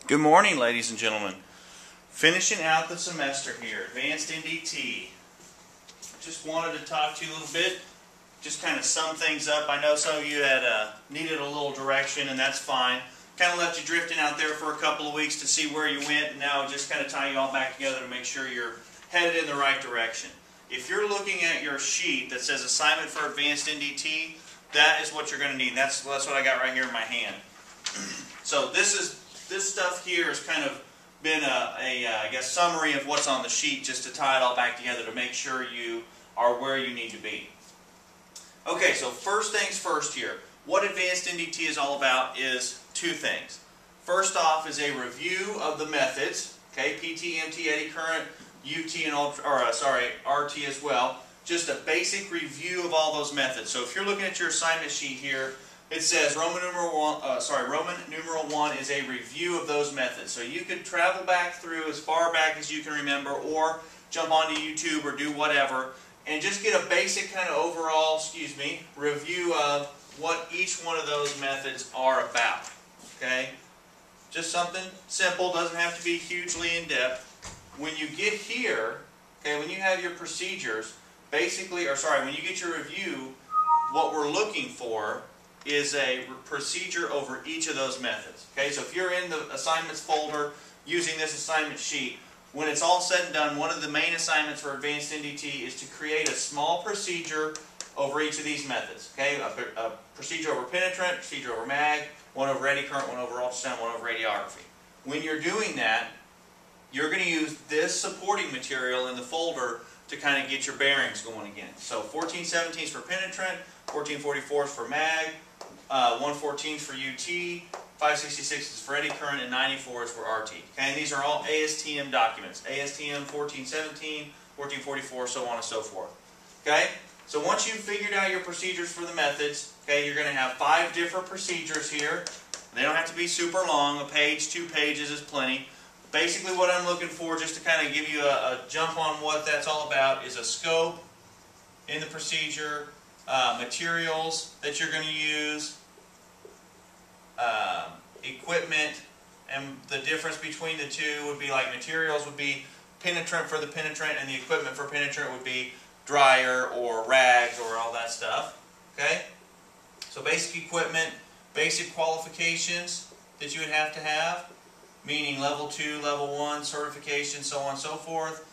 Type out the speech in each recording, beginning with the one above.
Good morning, ladies and gentlemen. Finishing out the semester here, Advanced NDT. Just wanted to talk to you a little bit, just kind of sum things up. I know some of you had needed a little direction, and that's fine. Kind of left you drifting out there for a couple of weeks to see where you went, and now just kind of tie you all back together to make sure you're headed in the right direction. If you're looking at your sheet that says Assignment for Advanced NDT, that is what you're going to need. That's what I got right here in my hand. So this stuff here has kind of been I guess, summary of what's on the sheet, just to tie it all back together to make sure you are where you need to be. Okay, so first things first here. What Advanced NDT is all about is two things. First off is a review of the methods, okay, PT, MT, eddy current, UT, and RT as well. Just a basic review of all those methods. So if you're looking at your assignment sheet here, it says Roman numeral 1 is a review of those methods. So you could travel back through as far back as you can remember, or jump onto YouTube or do whatever, and just get a basic kind of overall, review of what each one of those methods are about. Okay? Just something simple, doesn't have to be hugely in-depth. When you get here, okay, when you have your procedures, when you get your review, what we're looking for is a procedure over each of those methods. Okay, so if you're in the assignments folder using this assignment sheet, when it's all said and done, one of the main assignments for Advanced NDT is to create a small procedure over each of these methods. Okay, a procedure over penetrant, procedure over mag, one over eddy current, one over ultrasound, one over radiography. When you're doing that, you're going to use this supporting material in the folder to kind of get your bearings going again. So 1417 is for penetrant, 1444 is for mag, 114 is for UT, 566 is for eddy current, and 94 is for RT. Okay, and these are all ASTM documents. ASTM 1417, 1444, so on and so forth. Okay, so once you've figured out your procedures for the methods, okay, you're going to have 5 different procedures here. They don't have to be super long. A page, 2 pages is plenty. Basically what I'm looking for, just to kind of give you a jump on what that's all about, is a scope in the procedure, materials that you're going to use, equipment, and the difference between the two would be like materials would be penetrant for the penetrant, and the equipment for penetrant would be dryer or rags or all that stuff. Okay? So basic equipment, basic qualifications that you would have to have, meaning level 2, level 1, certification, so on and so forth.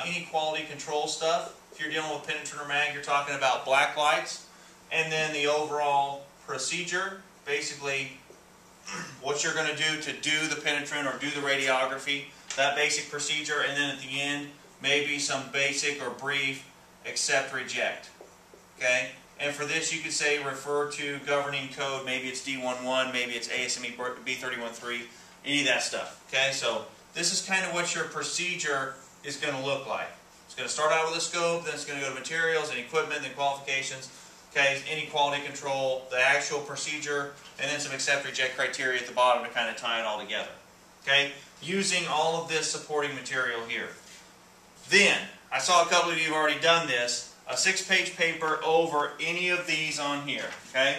Any quality control stuff. If you're dealing with penetrant or mag, you're talking about black lights. And then the overall procedure, basically what you're going to do the penetrant or do the radiography, that basic procedure, and then at the end, maybe some basic or brief accept, reject. Okay? And for this, you could say refer to governing code. Maybe it's D11, maybe it's ASME B313, any of that stuff. Okay? So this is kind of what your procedure is going to look like. It's going to start out with a scope, then it's going to go to materials and equipment, then qualifications, okay, any quality control, the actual procedure, and then some accept, reject criteria at the bottom to kind of tie it all together. Okay, using all of this supporting material here. Then, I saw a couple of you have already done this, a 6-page paper over any of these on here. Okay,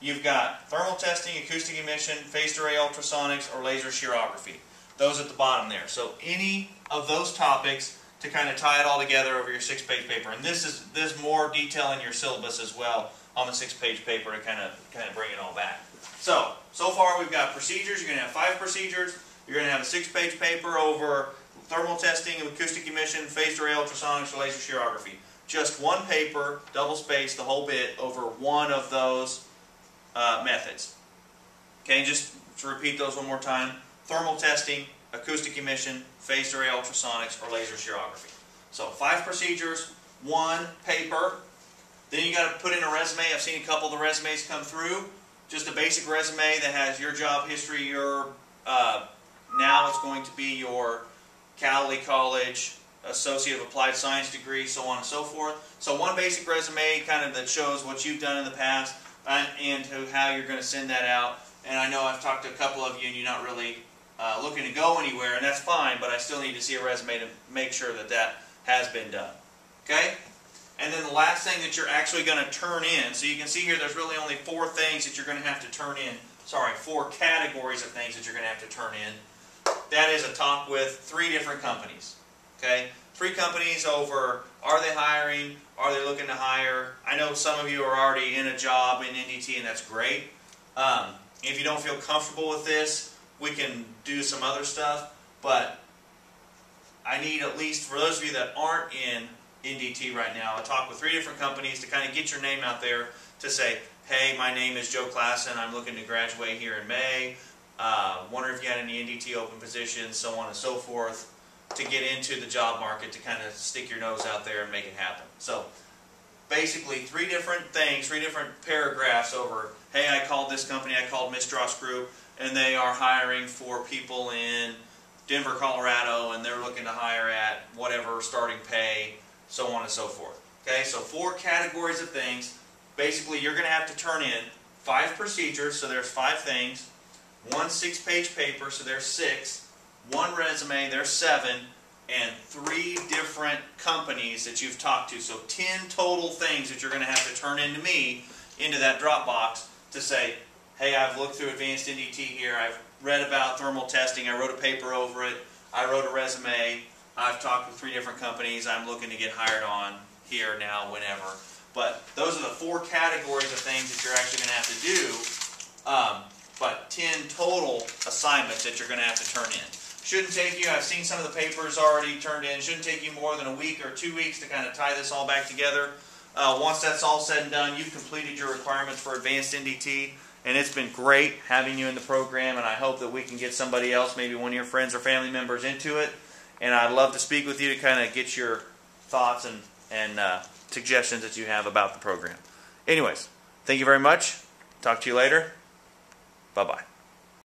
you've got thermal testing, acoustic emission, phased array ultrasonics, or laser shearography. Those at the bottom there. So any of those topics to kind of tie it all together over your 6-page paper. And there's more detail in your syllabus as well on the 6-page paper to kind of bring it all back. So far we've got procedures. You're going to have 5 procedures. You're going to have a 6-page paper over thermal testing, acoustic emission, phased array ultrasonics, or laser shearography. Just one paper, double-spaced, the whole bit, over one of those methods. Okay, just to repeat those one more time. Thermal testing, acoustic emission, phased array ultrasonics, or laser shearography. So 5 procedures, 1 paper. Then you got to put in a resume. I've seen a couple of the resumes come through. Just a basic resume that has your job history, your now it's going to be your Cali College Associate of Applied Science degree, so on and so forth. So 1 basic resume kind of that shows what you've done in the past and how you're going to send that out. And I know I've talked to a couple of you and you're not really looking to go anywhere, and that's fine, but I still need to see a resume to make sure that that has been done. Okay? And then the last thing that you're actually going to turn in, so you can see here there's really only 4 things that you're going to have to turn in 4 categories of things that you're going to have to turn in. That is a talk with 3 different companies. Okay, 3 companies over, are they hiring? Are they looking to hire? I know some of you are already in a job in NDT, and that's great. If you don't feel comfortable with this, we can do some other stuff, but I need, at least for those of you that aren't in NDT right now, I talk with 3 different companies to kind of get your name out there to say, hey, my name is Joe Klassen, I'm looking to graduate here in May, wonder if you had any NDT open positions, so on and so forth, to get into the job market, to kind of stick your nose out there and make it happen. So basically 3 different things, 3 different paragraphs over, hey, I called this company, I called Mistras Group, and they are hiring for people in Denver, Colorado, and they're looking to hire at whatever starting pay, so on and so forth. Okay, so 4 categories of things. Basically, you're going to have to turn in 5 procedures, so there's 5 things, 1 6-page paper, so there's 6, 1 resume, there's 7, and 3 different companies that you've talked to. So 10 total things that you're going to have to turn into me, into that Dropbox, to say, hey, I've looked through Advanced NDT here, I've read about thermal testing, I wrote a paper over it, I wrote a resume, I've talked with 3 different companies, I'm looking to get hired on here, now, whenever. But those are the 4 categories of things that you're actually going to have to do, but 10 total assignments that you're going to have to turn in. Shouldn't take you, I've seen some of the papers already turned in, shouldn't take you more than a week or 2 weeks to kind of tie this all back together. Once that's all said and done, you've completed your requirements for Advanced NDT, and it's been great having you in the program, and I hope that we can get somebody else, maybe one of your friends or family members, into it. And I'd love to speak with you to kind of get your thoughts and suggestions that you have about the program. Anyways, thank you very much. Talk to you later. Bye-bye.